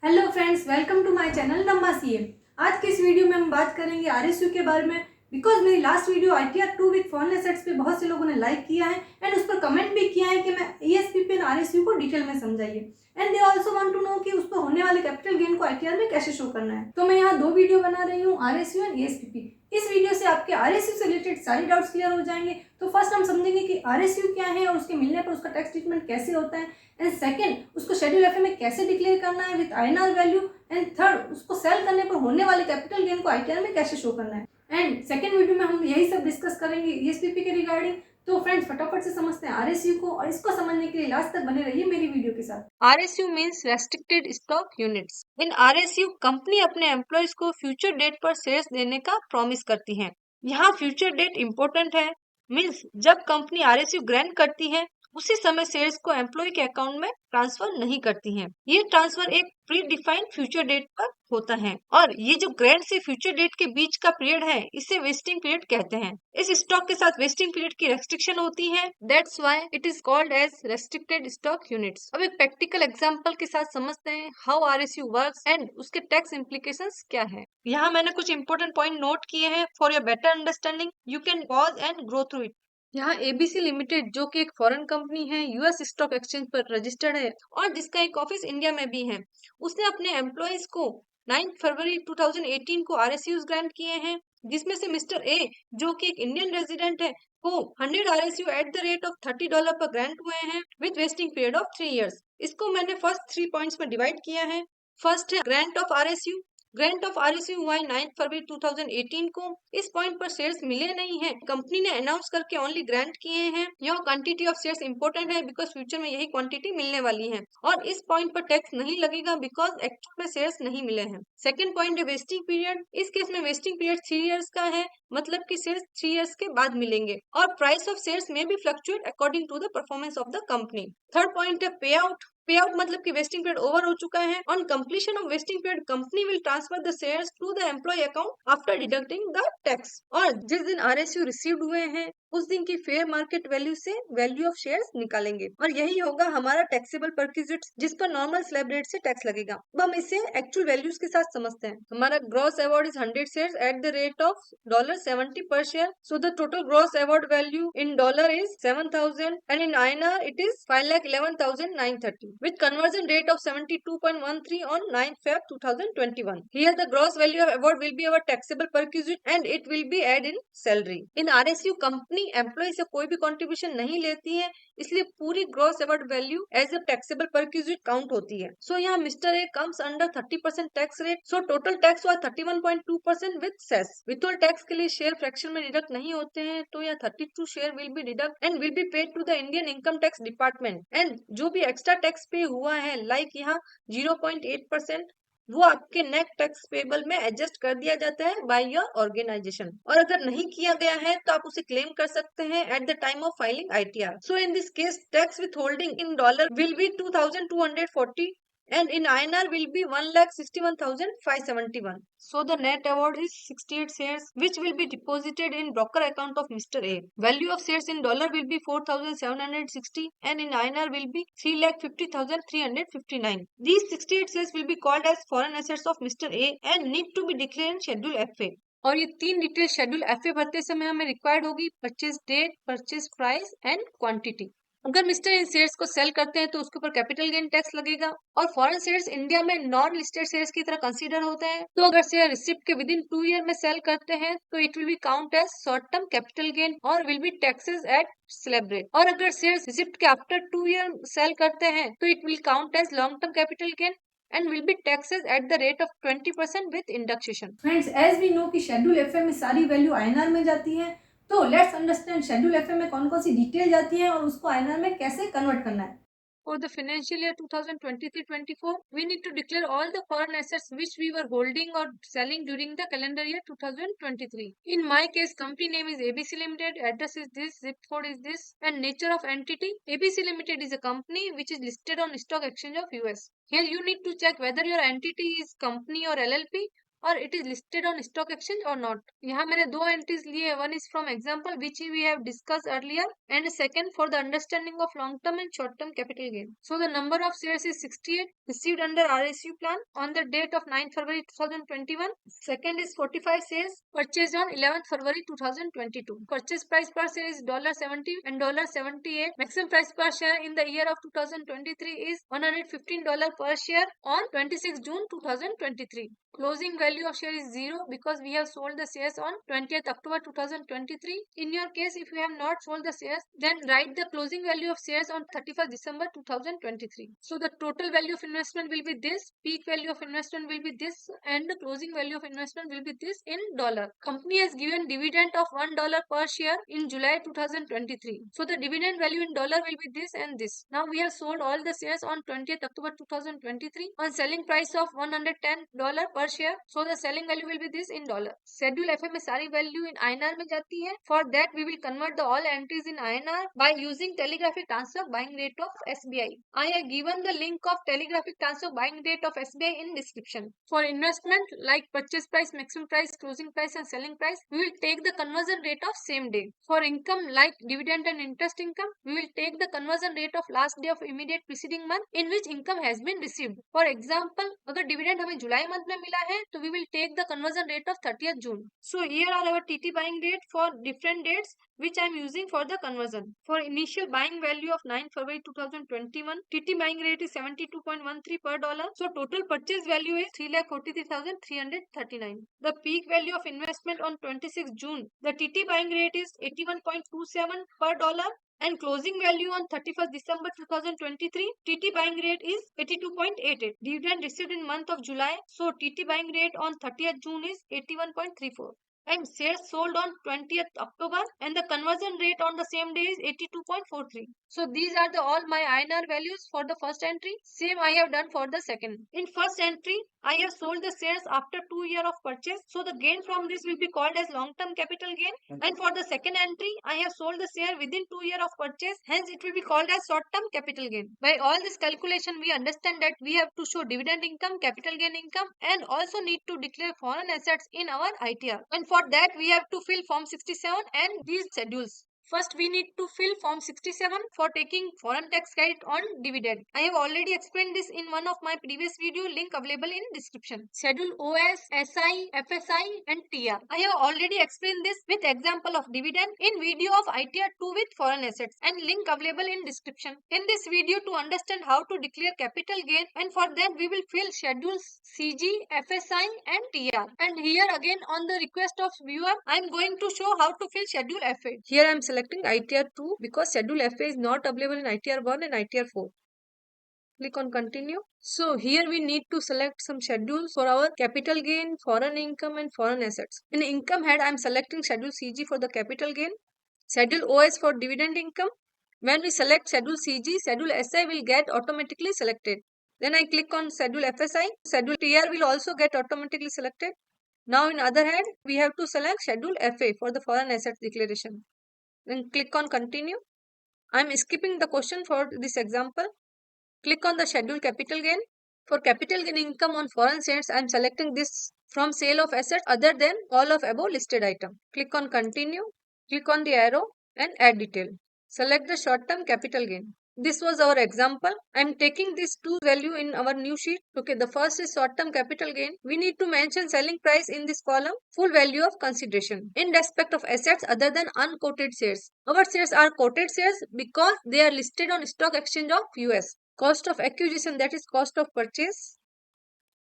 Hello friends, welcome to my channel Namma CA. आज के इस वीडियो में हम बात करेंगे आरएसयू के बारे में। बिकॉज मेरी last video ITR 2 with foreign assets पे बहुत से लोगों ने लाइक किया है एंड उस पर कमेंट भी किया है कि मैं ESPP एंड आरएसयू को डिटेल में समझाइए and they also want to know कि उस पर होने वाले कैपिटल गेन को ITR में कैसे शो करना है। तो मैं यहाँ दो वीडियो बना रही हूँ, आरएसयू एंड ESPP। इस वीडियो से आपके आरएसयू से रिलेटेड सारी डाउट्स क्लियर हो जाएंगे। तो फर्स्ट हम समझेंगे कि आरएसयू क्या है और उसके मिलने पर उसका टैक्स ट्रीटमेंट कैसे होता है, एंड सेकंड उसको शेड्यूल एफ में कैसे डिक्लेयर करना है with INR value, and third उसको सेल करने पर होने वाले कैपिटल गेन को ITR में कैसे शो करना है। एंड सेकंड वीडियो में हम यही सब डिस्कस करेंगे ESPP के रिगार्डिंग। तो फ्रेंड्स फटाफट से समझते हैं आरएसयू को, और इसको समझने के लिए लास्ट तक बने रहिए मेरी वीडियो के साथ। RSU means Restricted Stock Units. इन RSU कंपनी अपने एम्प्लॉयज को फ्यूचर डेट पर शेयर्स देने का प्रॉमिस करती है। यहाँ फ्यूचर डेट इम्पोर्टेंट है, मीन्स जब कंपनी RSU ग्रांट करती है उसी समय शेयर्स को एम्प्लॉय के अकाउंट में ट्रांसफर नहीं करती है। ये ट्रांसफर एक प्री डिफाइंड फ्यूचर डेट पर होता है, और ये जो ग्रांट से फ्यूचर डेट के बीच का पीरियड है इसे वेस्टिंग पीरियड कहते हैं। इस स्टॉक के साथ वेस्टिंग पीरियड की रेस्ट्रिक्शन होती है, that's why it is called as restricted stock units. अब एक प्रैक्टिकल एग्जांपल के साथ समझते हैं हाउ RSU वर्क्स एंड उसके टैक्स इम्प्लीकेशंस क्या है। यहाँ मैंने कुछ इंपॉर्टेंट पॉइंट नोट किए हैं for your better understanding. You can pause and go through it. यहाँ ABC लिमिटेड जो कि एक फॉरेन कंपनी है, US स्टॉक एक्सचेंज पर रजिस्टर्ड है और जिसका एक ऑफिस इंडिया में भी है, उसने अपने एम्प्लॉयज को 9 फरवरी 2018 को RSUs ग्रांट किए हैं, जिसमें से मिस्टर A जो कि एक इंडियन रेजिडेंट है को 100 RSU at the rate of $30 पर ग्रांट हुए हैं with vesting period of 3 years. इसको मैंने फर्स्ट 3 पॉइंट्स में डिवाइड किया है। फर्स्ट है grant of RSU। Grant of RSU हुआ है 9 फरवरी 2018 को। इस पॉइंट पर शेयर्स मिले नहीं है, कंपनी ने अनाउंस करके ओनली ग्रांट किए हैं। यह क्वांटिटी ऑफ शेयर्स इंपॉर्टेंट है बिकॉज फ्यूचर में यही क्वांटिटी मिलने वाली है, और इस पॉइंट पर टैक्स नहीं लगेगा बिकॉज एक्चुअल में शेयर्स नहीं मिले हैं। सेकंड पॉइंट है वेस्टिंग पीरियड। इस केस में वेस्टिंग पीरियड 3 इयर्स का है, मतलब कि शेयर्स 3 इयर्स के बाद मिलेंगे, और प्राइस ऑफ शेयर्स में भी fluctuate according to the performance of the company. Third point है पे आउट। पे आउट मतलब कि वेस्टिंग पीरियड ओवर हो चुका है। On completion of vesting period company will transfer the shares to the employee account after deducting the tax. और जिस दिन RSU रिसीव्ड हुए हैं उस दिन की फेयर मार्केट वैल्यू से वैल्यू ऑफ शेयर्स निकालेंगे, और यही होगा हमारा टैक्सेबल परक्विजिट, जिस पर नॉर्मल स्लैब रेट से टैक्स लगेगा। अब हम इसे एक्चुअल वैल्यूज के साथ समझते हैं। हमारा gross award is 100 shares at the rate of $70 पर share. So the total gross award value in dollar is 7,000 and in INR it is 5,11,930 with conversion rate of 72.13 on 9th Feb 2021. Here the gross value of award will be our taxable perquisite and it will be added in salary. In RSU company employee से कोई भी contribution नहीं लेती है, इसलिए पूरी gross award value as a taxable perquisite count होती है। सो यहाँ mister A comes under 30% tax rate. So total tax हुआ 31.2% विद सेस। विथहोल्ड टैक्स के लिए शेयर फ्रैक्शन में डिडक्ट नहीं होते हैं, तो यह 32 share will be deduct and will be paid to the Indian income tax department. And जो भी एक्स्ट्रा टैक्स पे हुआ है लाइक यहाँ 0.8%, वो आपके नेट टैक्स पेबल में एडजस्ट कर दिया जाता है बाय योर ऑर्गेनाइजेशन, और अगर नहीं किया गया है तो आप उसे क्लेम कर सकते हैं at the time of filing ITR। So in this case tax with holding in dollar will be 2,240 and in INR will be 1,61,571. So the net award is 68 shares which will be deposited in broker account of Mr. A. Value of shares in dollar will be 4,760 and in INR will be 3,50,359. These 68 shares will be called as foreign assets of Mr. A and need to be declared in Schedule FA. और ये 3 detail schedule FA भरते समय हमें required होगी: purchase date, purchase price and quantity. अगर mister इन shares को sell करते हैं तो उसके ऊपर कैपिटल गेन टैक्स लगेगा, और फॉरेन शेयर्स इंडिया में नॉन लिस्टेड शेयर्स की तरह कंसीडर होते हैं। तो अगर शेयर रिसिप्ट के विदिन 2 ईयर में सेल करते हैं तो it will be count as short term capital gain और will be taxes at slab rate. और अगर शेयर्स रिसिप्ट के आफ्टर 2 ईयर सेल करते हैं तो it will count as long term capital gain and will be taxes at the rate of 20% with indexation. Friends as we know कि schedule F में सारी value INR में जाती है, तो लेट्स अंडरस्टैंड शेड्यूल एफ में कौन कौन सी डिटेल जाती है और उसको INR में कैसे कन्वर्ट करना है। For the financial year 2023-24, we need to declare all the foreign assets which we were holding or selling during the calendar year 2023. In my case, company name is ABC Limited, address is this, zip code is this, and nature of entity. ABC Limited is a company which is listed on stock exchange of US. Here you need to check whether your entity is company or LLP और it is listed on stock exchange or not. यहाँ मैंने दो entries लिए हैं, one is from example which we have discussed earlier and second for the understanding of long term and short term capital gain. So the number of shares is 68 received under RSU plan on the date of 9 February 2021. Second is 45 shares purchased on 11th February 2022. Purchase price per share is $70 and $78. Maximum price per share in the year of 2023 is $115 per share on 26 June 2023. Closing value of share is 0 because we have sold the shares on 20th October 2023. In your case, if you have not sold the shares, then write the closing value of shares on 31st December 2023. So the total value of investment will be this, peak value of investment will be this, and the closing value of investment will be this in dollar. Company has given dividend of $1 per share in July 2023. So the dividend value in dollar will be this and this. Now we have sold all the shares on 20th October 2023 on selling price of $110 per share. So the selling value will be this in dollar. Schedule FA में सारी value in INR में जाती है. For that we will convert the all entries in INR by using telegraphic transfer buying rate of SBI. I have given the link of telegraphic transfer buying rate of SBI in description. For investment like purchase price, maximum price, closing price and selling price, we will take the conversion rate of same day. For income like dividend and interest income, we will take the conversion rate of last day of immediate preceding month in which income has been received. For example, अगर dividend हमें जुलाई month में मिला है तो we will take the conversion rate of 30th June. So here are our TT buying rate for different dates which I am using for the conversion. For initial buying value of 9 February 2021, TT buying rate is 72.13 per dollar. So total purchase value is 3,43,339. The peak value of investment on 26 June, the TT buying rate is 81.27 per dollar. And closing value on 31st December 2023, TT buying rate is 82.88. Dividend received in month of July, so TT buying rate on 30th June is 81.34. And shares sold on 20th October and the conversion rate on the same day is 82.43. So these are the all my INR values for the first entry. Same I have done for the second. In first entry, I have sold the shares after 2 years of purchase. So the gain from this will be called as long-term capital gain. And for the second entry, I have sold the share within 2 years of purchase. Hence, it will be called as short-term capital gain. By all this calculation, we understand that we have to show dividend income, capital gain income, and also need to declare foreign assets in our ITR. And for that, we have to fill Form 67 and these schedules. First, we need to fill Form 67 for taking foreign tax credit on dividend. I have already explained this in one of my previous video, link available in description. Schedule OS, SI, FSI and TR. I have already explained this with example of dividend in video of ITR 2 with foreign assets and link available in description. In this video to understand how to declare capital gain, and for that we will fill schedules CG, FSI and TR. And here again on the request of viewer, I am going to show how to fill schedule FA. Here I am selecting ITR 2 because schedule FA is not available in ITR 1 and ITR 4. Click on continue. So here we need to select some schedules for our capital gain, foreign income and foreign assets. In income head, I am selecting schedule CG for the capital gain, schedule OS for dividend income. When we select schedule CG, schedule SI will get automatically selected. Then I click on schedule FSI, schedule TR will also get automatically selected. Now in other hand, we have to select schedule FA for the foreign assets declaration. Then click on continue. I am skipping the question for this example. Click on the schedule capital gain. For capital gain income on foreign shares, I am selecting this from sale of assets other than all of above listed item. Click on continue. Click on the arrow and add detail. Select the short term capital gain. This was our example. I am taking these two value in our new sheet. Okay, the first is short term capital gain. We need to mention selling price in this column, full value of consideration in respect of assets other than unquoted shares. Our shares are quoted shares because they are listed on stock exchange of US. Cost of acquisition, that is cost of purchase.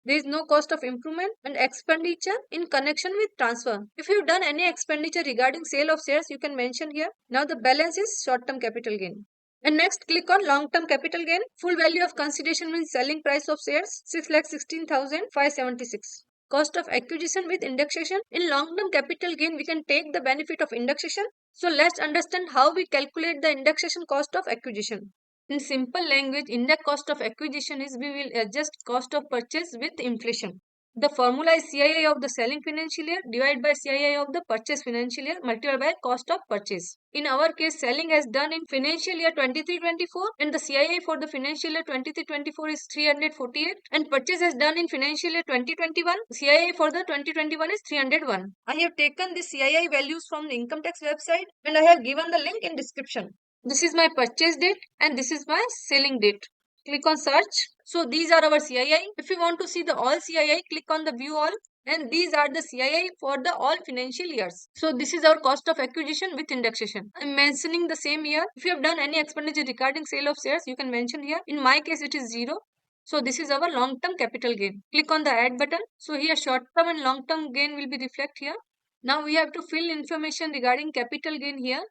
There is no cost of improvement and expenditure in connection with transfer. If you have done any expenditure regarding sale of shares, you can mention here. Now the balance is short-term capital gain. And next, click on long-term capital gain. Full value of consideration means selling price of shares 6,16,576. Cost of acquisition with indexation. In long-term capital gain, we can take the benefit of indexation. So let's understand how we calculate the indexation cost of acquisition. In simple language, index cost of acquisition is we will adjust cost of purchase with inflation. The formula is CII of the selling financial year divided by CII of the purchase financial year multiplied by cost of purchase. In our case, selling has done in financial year 23-24 and the CII for the financial year 23-24 is 348 and purchase has done in financial year 2021. CII for the 2021 is 301. I have taken the CII values from the income tax website and I have given the link in description. This is my purchase date and this is my selling date. Click on search. So these are our CII. If you want to see the all CII, click on the view all and these are the CII for the all financial years. So this is our cost of acquisition with indexation. I'm mentioning the same year. If you have done any expenditure regarding sale of shares, you can mention here. In my case, it is 0. So this is our long-term capital gain. Click on the add button. So here short-term and long-term gain will be reflect here. Now we have to fill information regarding capital gain here.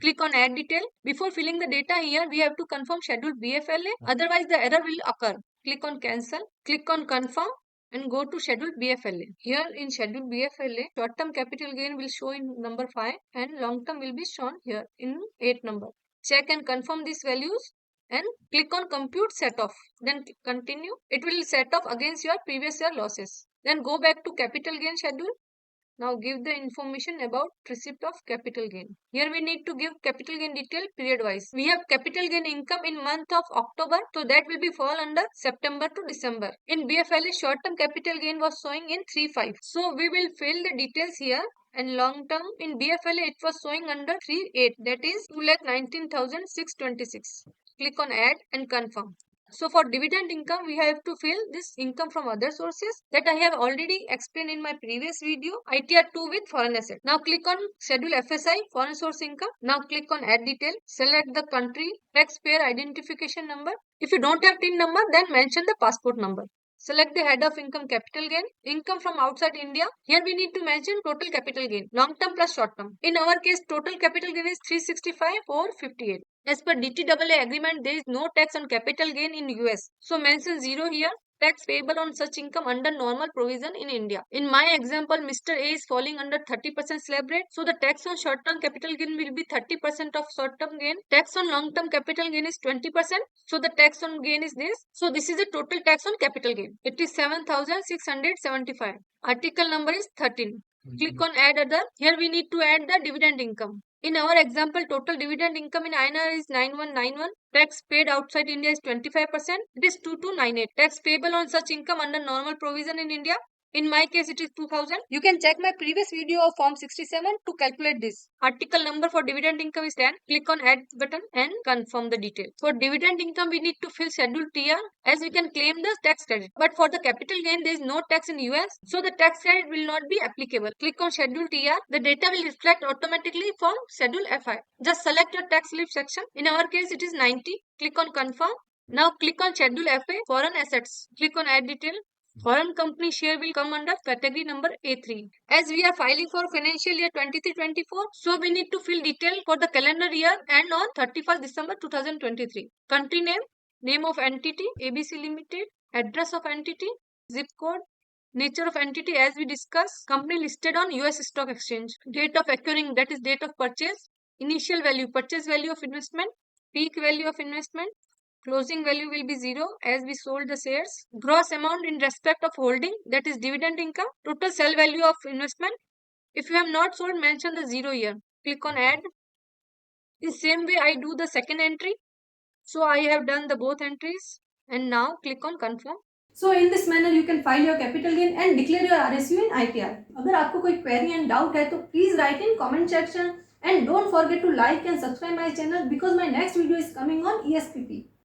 Click on add detail. Before filling the data here, we have to confirm schedule BFLA. Otherwise, the error will occur. Click on cancel. Click on confirm and go to schedule BFLA. Here in schedule BFLA, short-term capital gain will show in number 5 and long-term will be shown here in 8 number. Check and confirm these values and click on compute set off. Then continue. It will set off against your previous year losses. Then go back to capital gain schedule. Now give the information about receipt of capital gain. Here we need to give capital gain detail period wise. We have capital gain income in month of October, so that will be fall under September to December. In BFLA, short term capital gain was showing in 3.5. So we will fill the details here. And long term in BFLA it was showing under 3.8, that is 2,19,626. Click on add and confirm. So for dividend income, we have to fill this income from other sources that I have already explained in my previous video, ITR 2 with foreign asset. Now click on schedule FSI, foreign source income. Now click on add detail, select the country, taxpayer identification number. If you don't have TIN number, then mention the passport number. Select the head of income capital gain, income from outside India. Here we need to mention total capital gain, long term plus short term. In our case, total capital gain is 365,458. As per DTAA agreement, there is no tax on capital gain in US. So mention 0 here. Tax payable on such income under normal provision in India. In my example, Mr. A is falling under 30% slab rate. So the tax on short-term capital gain will be 30% of short-term gain. Tax on long-term capital gain is 20%. So the tax on gain is this. So this is the total tax on capital gain. It is 7,675. Article number is 13. Click on add other. Here we need to add the dividend income. In our example, total dividend income in INR is 9191. Tax paid outside India is 25%. It is 2298. Tax payable on such income under normal provision in India. In my case, it is 2000. You can check my previous video of Form 67 to calculate this. Article number for dividend income is 10. Click on add button and confirm the detail. For dividend income, we need to fill schedule TR as we can claim the tax credit. But for the capital gain, there is no tax in US. So the tax credit will not be applicable. Click on schedule TR. The data will reflect automatically from schedule FI. Just select your tax relief section. In our case, it is 90. Click on confirm. Now click on schedule FA, foreign assets. Click on add detail. Foreign company share will come under category number A3. As we are filing for financial year 23-24, so we need to fill detail for the calendar year and on 31st December 2023. Country name, name of entity, ABC Limited, address of entity, zip code, nature of entity as we discussed, company listed on US Stock Exchange, date of acquiring, that is date of purchase, initial value, purchase value of investment, peak value of investment, closing value will be 0 as we sold the shares. Gross amount in respect of holding, that is dividend income. Total sell value of investment. If you have not sold, mention the 0 here. Click on add. In same way, I do the second entry. So I have done the both entries. And now click on confirm. So in this manner you can file your capital gain and declare your RSU in ITR. अगर आपको कोई query and doubt है तो please write in comment section and don't forget to like and subscribe my channel because my next video is coming on ESPP.